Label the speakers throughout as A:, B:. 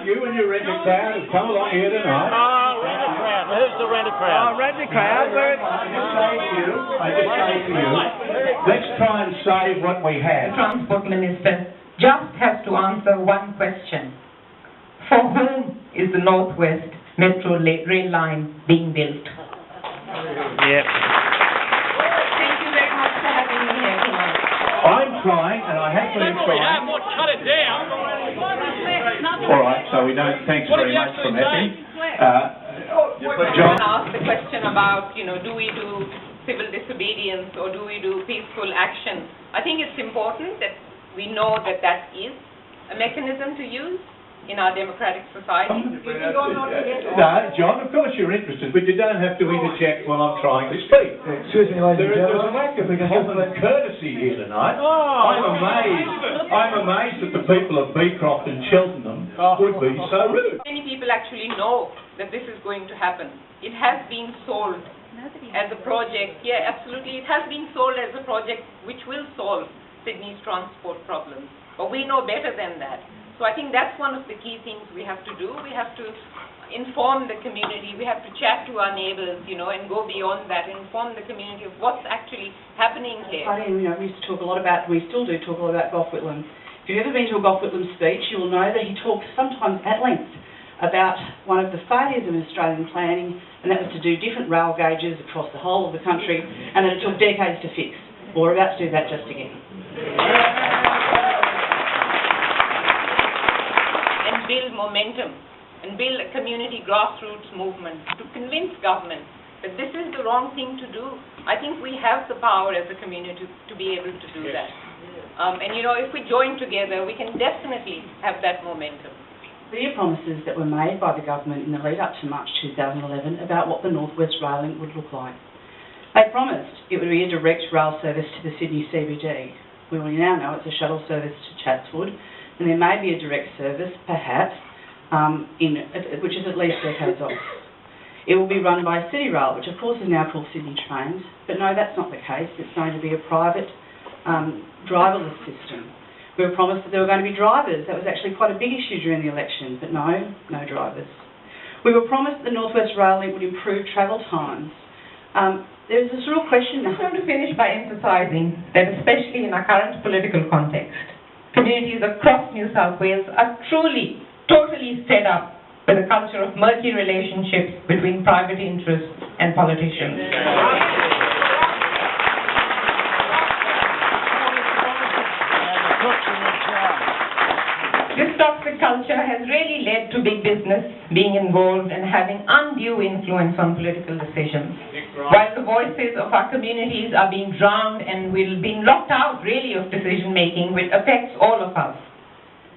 A: you and your rented crowd have come along here tonight.
B: Oh, rented crowd. Who's the rented crowd?
C: Oh, rented crowd.
A: I just say to you, let's try and save what we have.
D: The Transport Minister just has to answer one question. For whom is the North West Metro Rail Line being built?
B: Yep.
D: Thank you very much for having me here tonight.
A: I'm trying, and I have been trying.
B: Cut it down.
A: All right, so we don't. Thanks very much for Matthew. John
D: asked the question about, do we do civil disobedience or do we do peaceful action? I think it's important that we know that that is a mechanism to use in our democratic society.
A: No, John, of course you're interested, but you don't have to interject while I'm trying to speak.
C: Excuse me, ladies and
A: There's a
C: gentlemen.
A: lack of common courtesy here tonight. I'm amazed that the people of Beecroft and Cheltenham would be so rude.
D: Many people actually know that this is going to happen. It has been sold as a project. Yeah, absolutely. It has been sold as a project which will solve Sydney's transport problems. But we know better than that. So I think that's one of the key things we have to do. We have to inform the community. We have to chat to our neighbours, and go beyond that, inform the community of what's actually happening here.
E: We used to talk a lot about, we still do talk a lot about Gough Whitlam. If you've ever been to a Gough Whitlam speech, you will know that he talks sometimes at length about one of the failures of Australian planning, and that was to do different rail gauges across the whole of the country, and that it took decades to fix. Well, we're about to do that just again.
D: Build momentum and build a community grassroots movement to convince government that this is the wrong thing to do. I think we have the power as a community to be able to do that. If we join together, we can definitely have that momentum.
E: Clear promises that were made by the government in the lead up to March 2011 about what the North West Rail Link would look like. They promised it would be a direct rail service to the Sydney CBD. We now know it's a shuttle service to Chatswood, and there may be a direct service, perhaps, which is at least decades off. It will be run by City Rail, which of course is now called Sydney Trains, but no, that's not the case. It's going to be a private driverless system. We were promised that there were going to be drivers. That was actually quite a big issue during the election, but no drivers. We were promised that the North West Rail Link would improve travel times. There's this real question now.
D: I want to finish by emphasising that, especially in our current political context, communities across New South Wales are truly, totally fed up with a culture of murky relationships between private interests and politicians. This toxic culture has really led to big business being involved and having undue influence on political decisions, while the voices of our communities are being drowned and we're being locked out, really, of decision-making, which affects all of us.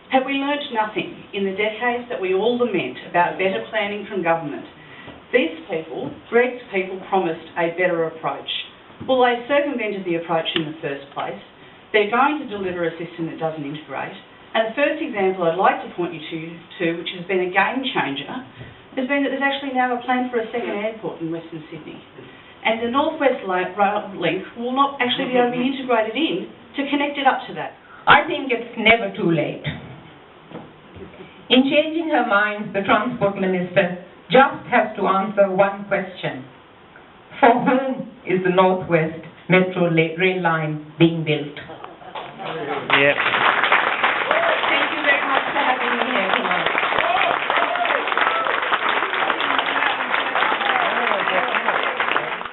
E: Have we learnt nothing in the decades that we all lament about better planning from government? These people, Greg's people, promised a better approach. Well, they circumvented the approach in the first place. They're going to deliver a system that doesn't integrate. And the first example I'd like to point you to, which has been a game changer, has been that there's actually now a plan for a second airport in Western Sydney. And the North West Rail Link will not actually be able to be integrated in to connect it up to that.
D: I think it's never too late. In changing her mind, the Transport Minister just has to answer one question. For whom is the North West Metro Rail Line being built?
B: Yep.